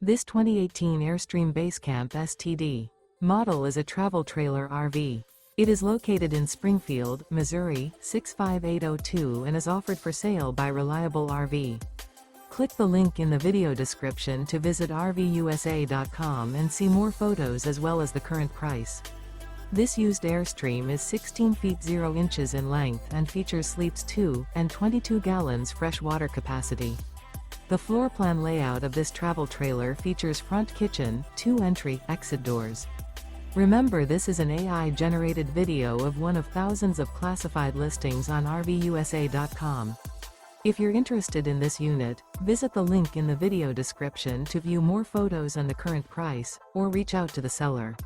This 2018 Airstream Basecamp Std model is a travel trailer RV. It is located in Springfield, Missouri, 65802 and is offered for sale by Reliable RV. Click the link in the video description to visit RVUSA.com and see more photos as well as the current price. This used Airstream is 16 feet 0 inches in length and features sleeps 2 and 22 gallons fresh water capacity. The floor plan layout of this travel trailer features front kitchen, 2 entry/exit doors. Remember, this is an AI-generated video of one of thousands of classified listings on RVUSA.com. If you're interested in this unit, visit the link in the video description to view more photos and the current price, or reach out to the seller.